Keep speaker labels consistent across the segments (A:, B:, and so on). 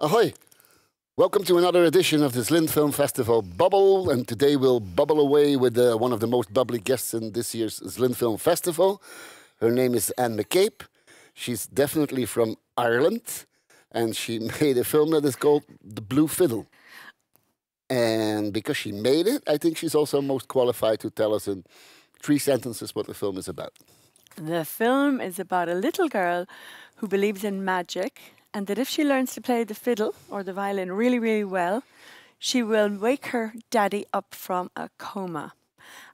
A: Ahoy! Welcome to another edition of the Zlin Film Festival Bubble, and today we'll bubble away with one of the most bubbly guests in this year's Zlin Film Festival. Her name is McCabe. She's definitely from Ireland, and she made a film that is called The Blue Fiddle. And because she made it, I think she's also most qualified to tell us in 3 sentences what the film is about.
B: The film is about a little girl who believes in magic, and that if she learns to play the fiddle or the violin really, really well, she will wake her daddy up from a coma.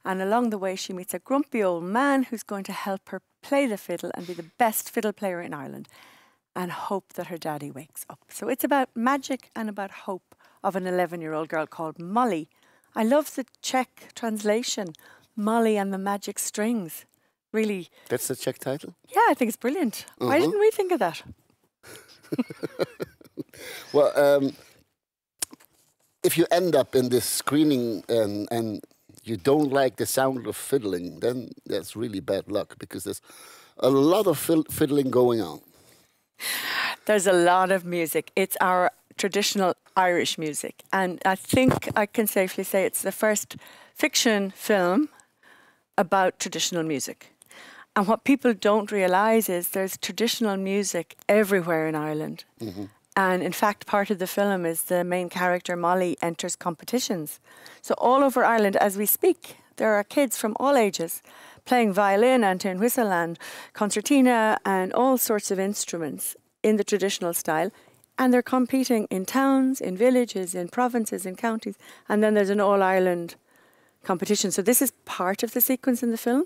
B: And along the way, she meets a grumpy old man who's going to help her play the fiddle and be the best fiddle player in Ireland and hope that her daddy wakes up. So it's about magic and about hope of an 11-year-old girl called Molly. I love the Czech translation, Molly and the Magic Strings. Really.
A: That's the Czech title?
B: Yeah, I think it's brilliant. Why didn't we think of that?
A: Well, if you end up in this screening and you don't like the sound of fiddling, then that's really bad luck, because there's a lot of fiddling going on.
B: There's a lot of music. It's our traditional Irish music. And I think I can safely say it's the first fiction film about traditional music. And what people don't realise is there's traditional music everywhere in Ireland. And in fact, part of the film is the main character, Molly, enters competitions. So all over Ireland, as we speak, there are kids from all ages playing violin and tin whistle and concertina and all sorts of instruments in the traditional style. And they're competing in towns, in villages, in provinces, in counties. And then there's an all-Ireland competition. So this is part of the sequence in the film.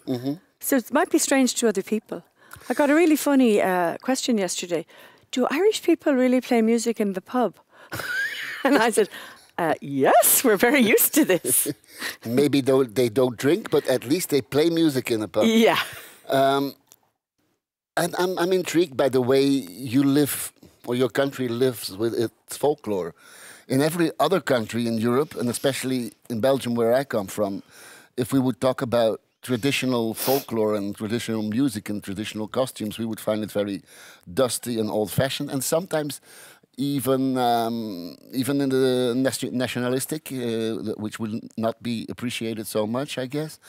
B: So it might be strange to other people. I got a really funny question yesterday. Do Irish people really play music in the pub? And I said, yes, we're very used to this.
A: Maybe they don't drink, but at least they play music in a pub.
B: Yeah.
A: And I'm intrigued by the way you live, or your country lives with its folklore. In every other country in Europe, and especially in Belgium where I come from, if we would talk about traditional folklore and traditional music and traditional costumes, we would find it very dusty and old-fashioned, and sometimes even in the nationalistic, which will not be appreciated so much, I guess.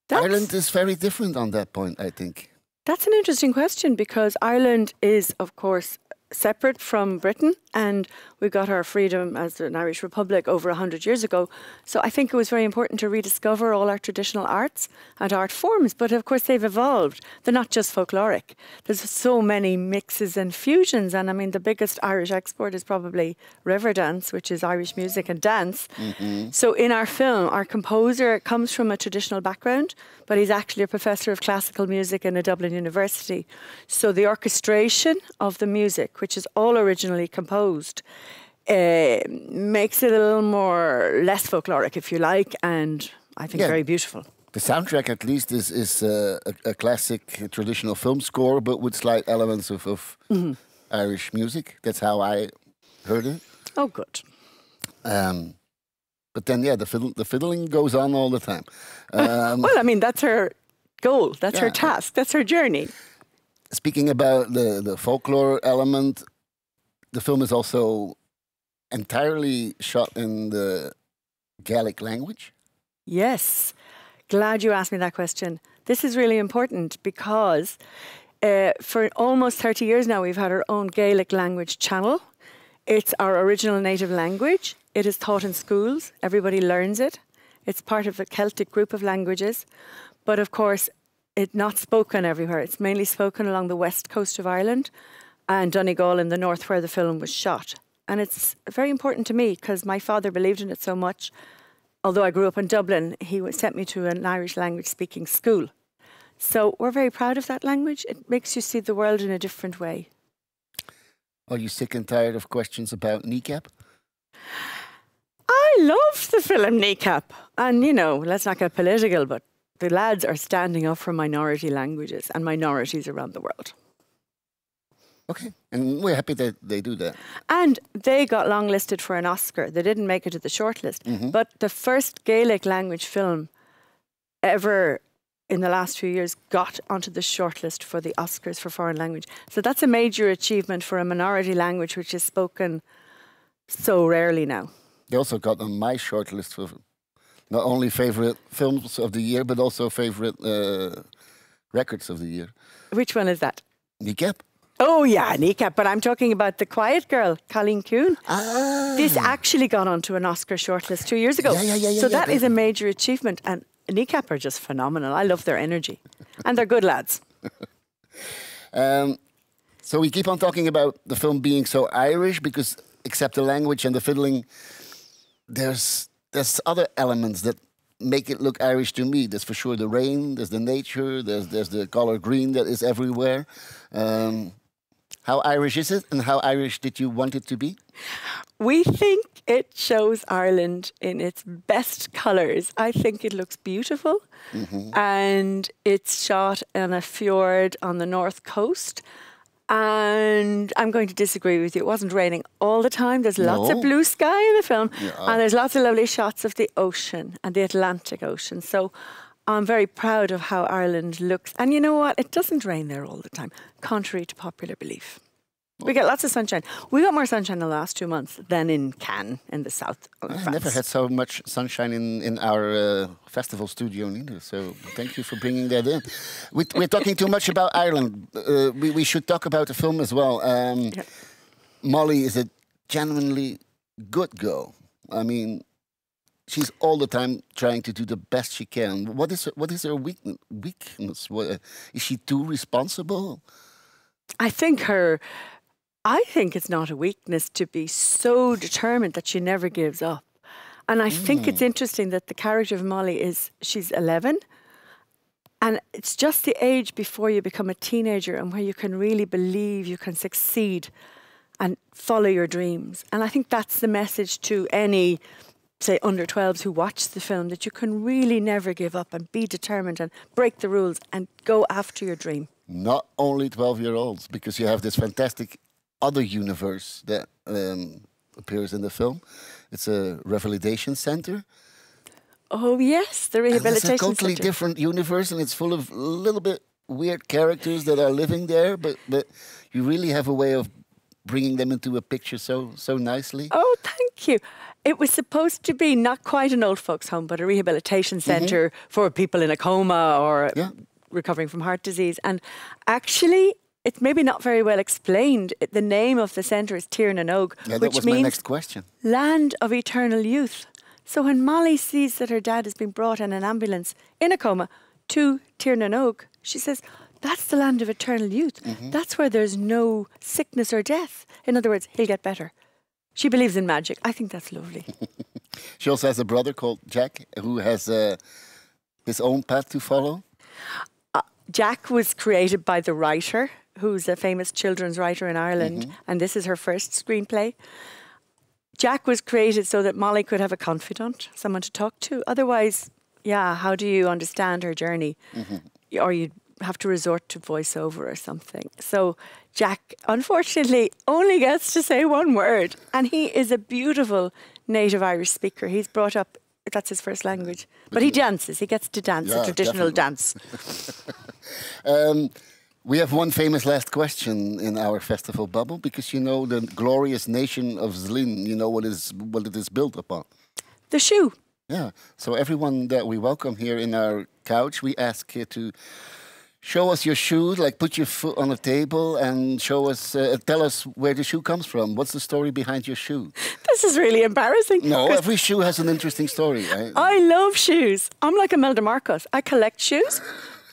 A: Ireland is very different on that point, I think.
B: That's an interesting question, because Ireland is, of course, separate from Britain, and we got our freedom as an Irish Republic over 100 years ago. So I think it was very important to rediscover all our traditional arts and art forms. But of course, they've evolved. They're not just folkloric. There's so many mixes and fusions. And I mean, the biggest Irish export is probably river dance, which is Irish music and dance. So in our film, our composer comes from a traditional background, but he's actually a professor of classical music in a Dublin university. So the orchestration of the music, which is all originally composed, makes it a little more less folkloric, if you like, and I think very beautiful.
A: The soundtrack, at least, is a classic traditional film score, but with slight elements of Irish music. That's how I heard it.
B: Oh, good.
A: But then, yeah, the fiddling goes on all the time.
B: Well, I mean, that's her goal. That's her task. That's her journey.
A: Speaking about the folklore element, the film is also entirely shot in the Gaelic language.
B: Yes. Glad you asked me that question. This is really important because for almost 30 years now, we've had our own Gaelic language channel. It's our original native language. It is taught in schools. Everybody learns it. It's part of a Celtic group of languages. But of course, it's not spoken everywhere. It's mainly spoken along the west coast of Ireland and Donegal in the north, where the film was shot. And it's very important to me because my father believed in it so much. Although I grew up in Dublin, he sent me to an Irish language speaking school. So we're very proud of that language. It makes you see the world in a different way.
A: Are you sick and tired of questions about kneecap?
B: I love the film Kneecap. And, you know, let's not get political, but the lads are standing up for minority languages and minorities around the world.
A: Okay, and we're happy that they do that.
B: And they got longlisted for an Oscar. They didn't make it to the shortlist. But the first Gaelic language film ever in the last few years, got onto the shortlist for the Oscars for foreign language. So that's a major achievement for a minority language which is spoken so rarely now.
A: They also got on my shortlist for not only favorite films of the year, but also favorite records of the year.
B: Which one is that?
A: McCabe.
B: Oh, yeah, Kneecap. But I'm talking about The Quiet Girl, Colleen Kuhn.
A: Ah.
B: This actually got onto an Oscar shortlist 2 years ago. So that is a major achievement. And Kneecap are just phenomenal. I love their energy. And they're good lads.
A: So we keep on talking about the film being so Irish because except the language and the fiddling, there's other elements that make it look Irish to me. There's for sure the rain, there's the nature, there's the color green that is everywhere. How Irish is it, and how Irish did you want it to be?
B: We think it shows Ireland in its best colours. I think it looks beautiful, and it's shot in a fjord on the north coast. And I'm going to disagree with you. It wasn't raining all the time. There's lots of blue sky in the film, and there's lots of lovely shots of the ocean and the Atlantic Ocean. So I'm very proud of how Ireland looks. And you know what? It doesn't rain there all the time, contrary to popular belief. We get lots of sunshine. We got more sunshine in the last 2 months than in Cannes in the south of France.
A: I never had so much sunshine in our festival studio neither. So thank you for bringing that in. We're talking too much about Ireland. We should talk about the film as well. Molly is a genuinely good girl. I mean, she's all the time trying to do the best she can. What is her weakness? Is she too responsible?
B: I think it's not a weakness to be so determined that she never gives up. And I think it's interesting that the character of Molly she's 11. And it's just the age before you become a teenager and where you can really believe you can succeed and follow your dreams. And I think that's the message to any, say, under 12s who watch the film, that you can really never give up and be determined and break the rules and go after your dream.
A: Not only 12-year-olds, because you have this fantastic other universe that appears in the film. It's a rehabilitation center.
B: Oh, yes, the rehabilitation center.
A: It's a totally different universe, and it's full of little bit weird characters that are living there, but you really have a way of bringing them into a picture so nicely.
B: Oh, thank you. It was supposed to be not quite an old folks' home, but a rehabilitation center for people in a coma or recovering from heart disease. And actually, it's maybe not very well explained. The name of the centre is Tír na nÓg, which means
A: my next question. Land
B: of eternal youth. So when Molly sees that her dad is being brought in an ambulance in a coma to Tír na nÓg, she says, that's the land of eternal youth. That's where there's no sickness or death. In other words, he'll get better. She believes in magic. I think that's lovely.
A: She also has a brother called Jack who has his own path to follow.
B: Jack was created by the writer, who's a famous children's writer in Ireland, and this is her first screenplay. Jack was created so that Molly could have a confidant, someone to talk to. Otherwise, how do you understand her journey? Or you'd have to resort to voiceover or something. So Jack, unfortunately, only gets to say one word, and he is a beautiful native Irish speaker. He's brought up, that's his first language. But he dances, he gets to dance, a traditional dance.
A: We have one famous last question in our festival bubble, because you know the glorious nation of Zlin, you know what it is built upon.
B: The shoe.
A: Yeah, so everyone that we welcome here in our couch, we ask you to show us your shoe, like put your foot on the table and show us, tell us where the shoe comes from. What's the story behind your shoe?
B: This is really embarrassing.
A: No, every shoe has an interesting story.
B: I love shoes. I'm like Imelda Marcos. I collect shoes.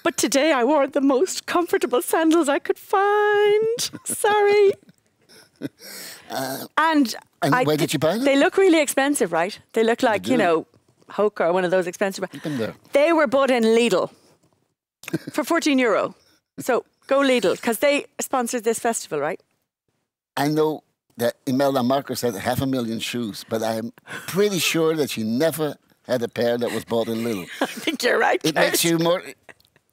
B: But today I wore the most comfortable sandals I could find. Sorry. And
A: where did you buy them?
B: They look really expensive, right? They look like, you know, Hoka or one of those expensive.
A: Keep them there.
B: They were bought in Lidl for €14. So go Lidl, because they sponsored this festival, right?
A: I know that Imelda Marcos had 500,000 shoes, but I'm pretty sure that she never had a pair that was bought in Lidl.
B: I think you're right.
A: It makes you more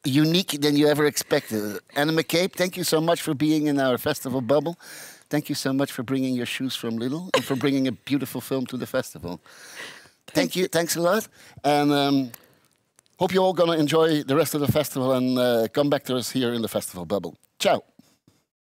A: unique than you ever expected. Anna McCabe, thank you so much for being in our festival bubble. Thank you so much for bringing your shoes from Lidl and for bringing a beautiful film to the festival. Thank you. Thanks a lot. And Hope you're all going to enjoy the rest of the festival and come back to us here in the festival bubble. Ciao.